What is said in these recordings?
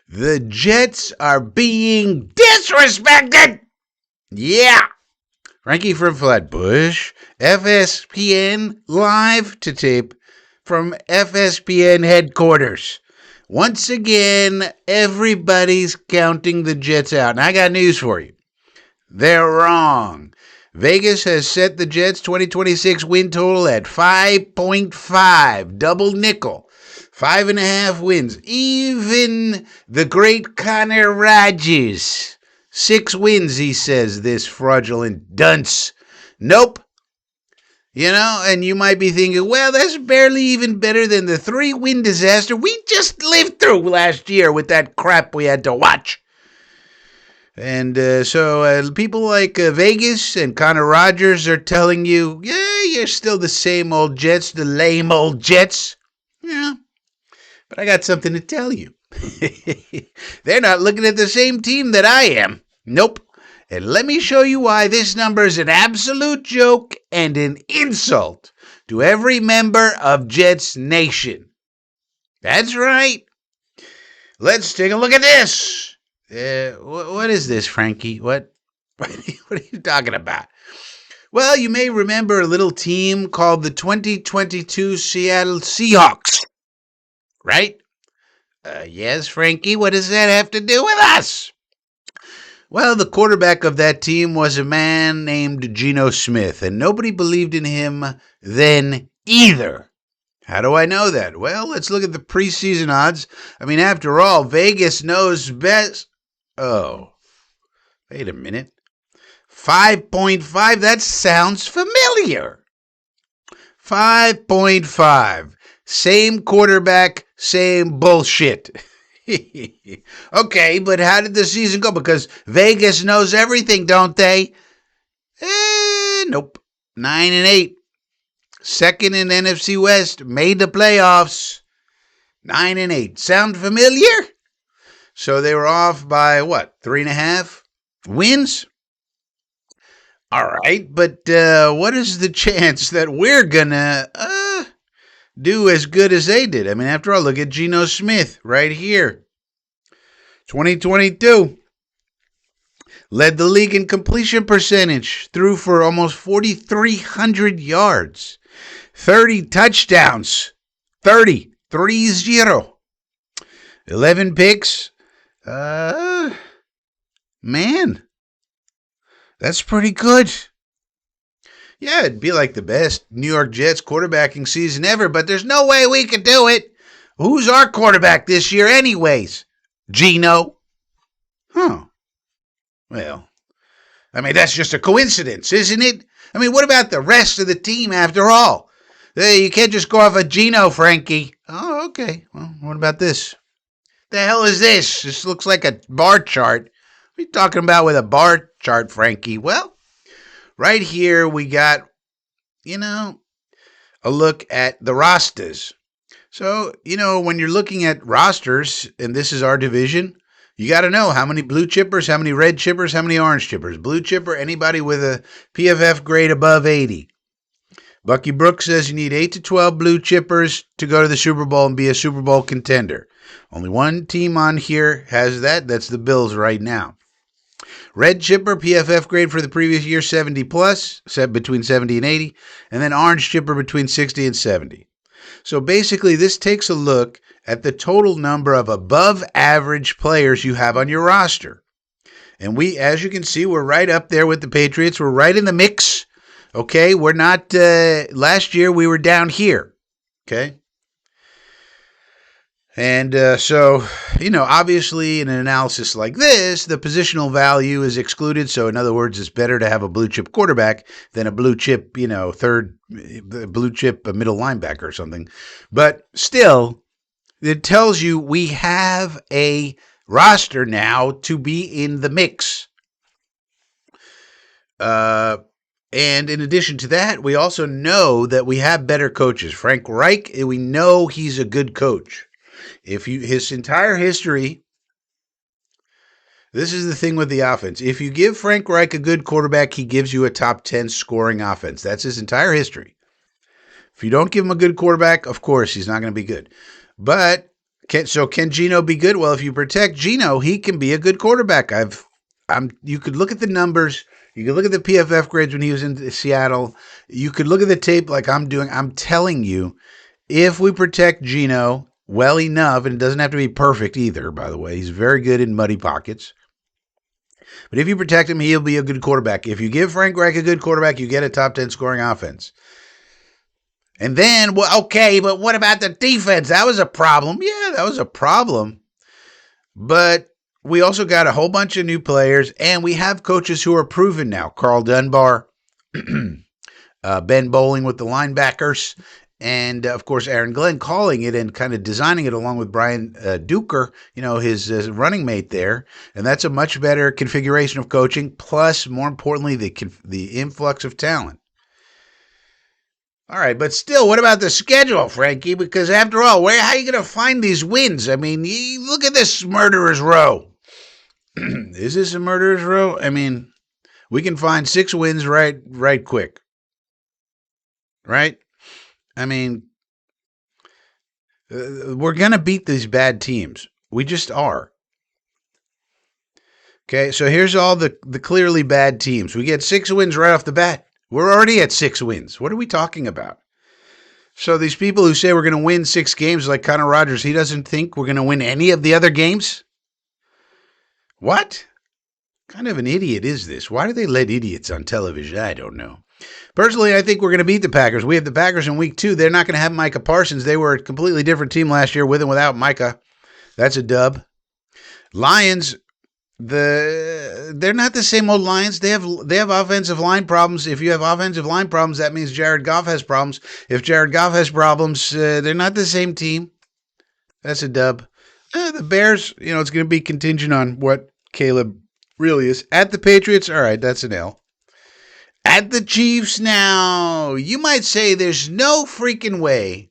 The Jets are being disrespected. Yeah. Frankie from Flatbush, FSPN live to tape from FSPN headquarters. Once again, everybody's counting the Jets out. And I got news for you. They're wrong. Vegas has set the Jets' 2026 win total at 5.5, double nickel. 5.5 wins. Even the great Connor Rogers. 6 wins, he says, this fraudulent dunce. Nope. You know, and you might be thinking, well, that's barely even better than the 3-win disaster we just lived through last year with that crap we had to watch. And so people like Vegas and Connor Rogers are telling you, yeah, you're still the same old Jets, the lame old Jets. Yeah, but I got something to tell you. They're not looking at the same team that I am. Nope. And let me show you why this number is an absolute joke and an insult to every member of Jets Nation. That's right. Let's take a look at this. What is this, Frankie? What are you talking about? Well, you may remember a little team called the 2022 Seattle Seahawks, right? Yes, Frankie, what does that have to do with us? Well, the quarterback of that team was a man named Geno Smith, and nobody believed in him then either. How do I know that? Well, let's look at the preseason odds. I mean, after all, Vegas knows best. Oh, wait a minute. 5.5, that sounds familiar. 5.5. Same quarterback, same bullshit. Okay, but how did the season go? Because Vegas knows everything, don't they? Nope. 9-8. Second in NFC West, made the playoffs. 9-8. Sound familiar? So they were off by what? 3.5 wins? All right, but what is the chance that we're gonna do as good as they did? I mean, after all, look at Geno Smith right here. 2022. Led the league in completion percentage. Threw for almost 4,300 yards. 30 touchdowns. 30. 3-0. 11 picks. Man. That's pretty good. Yeah, it'd be like the best New York Jets quarterbacking season ever, but there's no way we could do it. Who's our quarterback this year anyways? Geno? Huh. Well, I mean, that's just a coincidence, isn't it? I mean, what about the rest of the team after all? You can't just go off of Geno, Frankie. Oh, okay. Well, what about this? The hell is this? This looks like a bar chart. What are you talking about with a bar chart, Frankie? Well, right here we got, a look at the rosters. So, when you're looking at rosters, and this is our division, you got to know how many blue chippers, how many red chippers, how many orange chippers. Blue chipper, anybody with a PFF grade above 80. Bucky Brooks says you need 8 to 12 blue chippers to go to the Super Bowl and be a Super Bowl contender. Only one team on here has that. That's the Bills right now. Red chipper, PFF grade for the previous year, 70 plus, set between 70 and 80. And then orange chipper between 60 and 70. So basically, this takes a look at the total number of above average players you have on your roster. And we, as you can see, we're right up there with the Patriots. We're right in the mix. Okay, we're not, last year we were down here. Okay. And so, obviously in an analysis like this, the positional value is excluded. So in other words, it's better to have a blue chip quarterback than a blue chip, blue chip middle linebacker or something. But still, it tells you we have a roster now to be in the mix. And in addition to that, we also know that we have better coaches. Frank Reich, we know he's a good coach. His entire history, this is the thing with the offense. If you give Frank Reich a good quarterback, he gives you a top 10 scoring offense. That's his entire history. If you don't give him a good quarterback, of course, he's not going to be good. But Can Geno be good? Well, if you protect Geno, he can be a good quarterback. You could look at the numbers. You could look at the PFF grades when he was in Seattle. You could look at the tape like I'm doing. I'm telling you, if we protect Geno well enough, and it doesn't have to be perfect either, by the way, he's very good in muddy pockets. But if you protect him, he'll be a good quarterback. If you give Frank Reich a good quarterback, you get a top 10 scoring offense. And then, well, okay, but what about the defense? That was a problem. Yeah, that was a problem. But we also got a whole bunch of new players, and we have coaches who are proven now. Carl Dunbar, Ben Bowling with the linebackers, and, of course, Aaron Glenn calling it and kind of designing it along with Brian Duker, his running mate there. And that's a much better configuration of coaching, plus, more importantly, the influx of talent. All right, but still, what about the schedule, Frankie? Because after all, how are you going to find these wins? I mean, look at this murderer's row. Is this a murderer's row? I mean, we can find 6 wins right quick. Right? I mean, we're going to beat these bad teams. We just are. Okay, so here's all the clearly bad teams. We get 6 wins right off the bat. We're already at 6 wins. What are we talking about? So these people who say we're going to win 6 games, like Connor Rogers, he doesn't think we're going to win any of the other games? What kind of an idiot is this? Why do they let idiots on television? I don't know. Personally, I think we're going to beat the Packers. We have the Packers in week 2. They're not going to have Micah Parsons. They were a completely different team last year with and without Micah. That's a dub. Lions, they're not the same old Lions. They have offensive line problems. If you have offensive line problems, that means Jared Goff has problems. If Jared Goff has problems, they're not the same team. That's a dub. The Bears, it's going to be contingent on what Caleb really is. At the Patriots, all right, that's an L. At the Chiefs now, you might say there's no freaking way.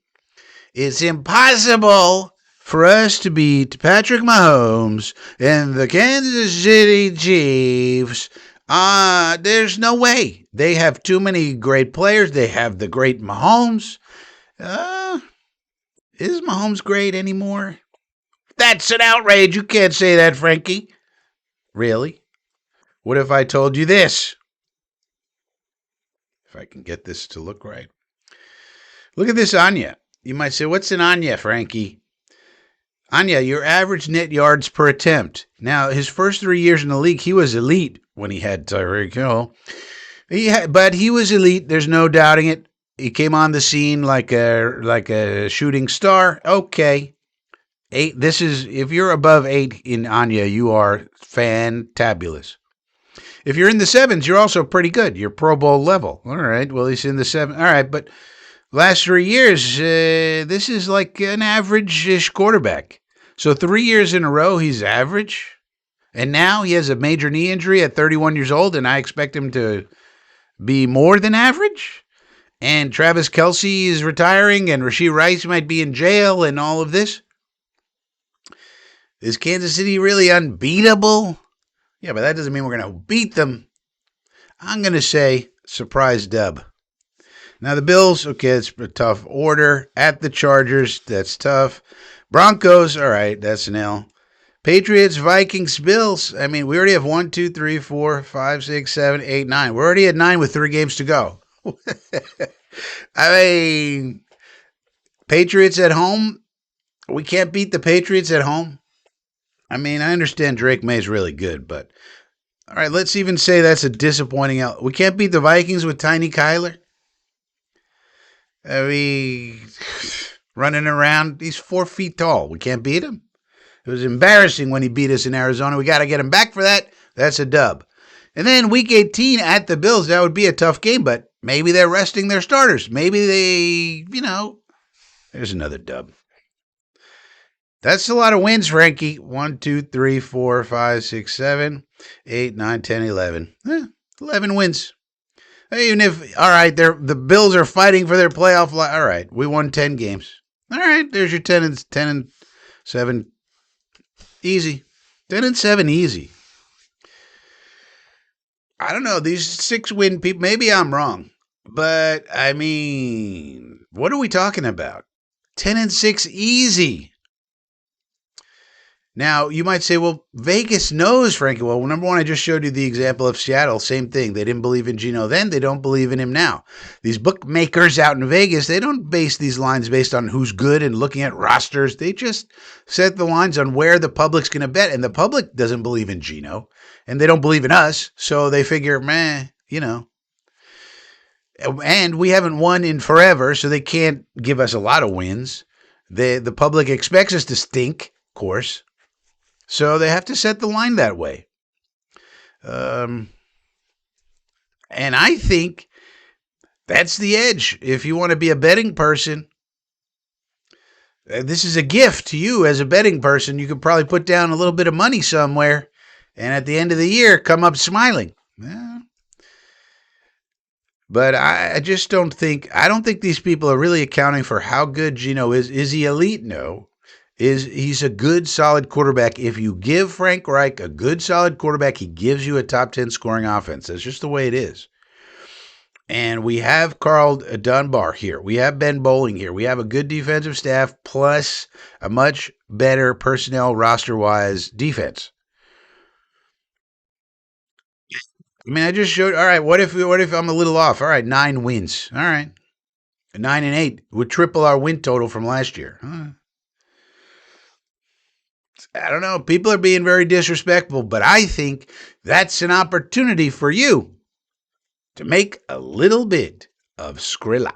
It's impossible for us to beat Patrick Mahomes and the Kansas City Chiefs. There's no way. They have too many great players. They have the great Mahomes. Is Mahomes great anymore? That's an outrage. You can't say that, Frankie. Really? What if I told you this? If I can get this to look right. Look at this Anya. You might say, what's an Anya, Frankie? Anya, your average net yards per attempt. Now, his first 3 years in the league, he was elite when he had Tyreek Hill. But he was elite. There's no doubting it. He came on the scene like a shooting star. Okay. 8. If you're above 8 in Anya, you are fantabulous. If you're in the 7s, you're also pretty good. You're Pro Bowl level. All right. Well, he's in the 7. All right, but last 3 years, this is like an average-ish quarterback. So 3 years in a row, he's average. And now he has a major knee injury at 31 years old, and I expect him to be more than average. And Travis Kelce is retiring, and Rashee Rice might be in jail, and all of this. Is Kansas City really unbeatable? Yeah, but that doesn't mean we're going to beat them. I'm going to say surprise dub. Now the Bills, okay, it's a tough order. At the Chargers, that's tough. Broncos, all right, that's an L. Patriots, Vikings, Bills. I mean, we already have 1, 2, 3, 4, 5, 6, 7, 8, 9. We're already at 9 with 3 games to go. I mean, Patriots at home. We can't beat the Patriots at home. I mean, I understand Drake May's really good, but all right, let's even say that's a disappointing L. We can't beat the Vikings with Tiny Kyler. I mean, running around, he's 4 feet tall. We can't beat him. It was embarrassing when he beat us in Arizona. We got to get him back for that. That's a dub. And then week 18 at the Bills, that would be a tough game, but maybe they're resting their starters. Maybe they, there's another dub. That's a lot of wins, Frankie. 1, 2, 3, 4, 5, 6, 7, 8, 9, 10, 11. 11 wins. Even if, all right, the Bills are fighting for their playoff. All right, we won 10 games. All right, there's your 10 and 7. Easy. 10 and 7, easy. I don't know. These 6-win people, maybe I'm wrong. But, I mean, what are we talking about? 10 and 6, easy. Now, you might say, well, Vegas knows Frankie. Well, number one, I just showed you the example of Seattle. Same thing. They didn't believe in Gino then. They don't believe in him now. These bookmakers out in Vegas, they don't base these lines based on who's good and looking at rosters. They just set the lines on where the public's going to bet. And the public doesn't believe in Gino. And they don't believe in us. So they figure, And we haven't won in forever, so they can't give us a lot of wins. The public expects us to stink, of course. So they have to set the line that way. And I think that's the edge. If you want to be a betting person, this is a gift to you as a betting person. You could probably put down a little bit of money somewhere, and at the end of the year, come up smiling. But I just don't think these people are really accounting for how good Gino is. Is he elite? No. He's a good, solid quarterback. If you give Frank Reich a good, solid quarterback, he gives you a top 10 scoring offense. That's just the way it is. And we have Carl Dunbar here. We have Ben Bowling here. We have a good defensive staff plus a much better personnel roster-wise defense. I mean, I just showed. All right, what if I'm a little off? All right, 9 wins. All right, 9-8 would triple our win total from last year. I don't know. People are being very disrespectful, but I think that's an opportunity for you to make a little bit of Skrilla.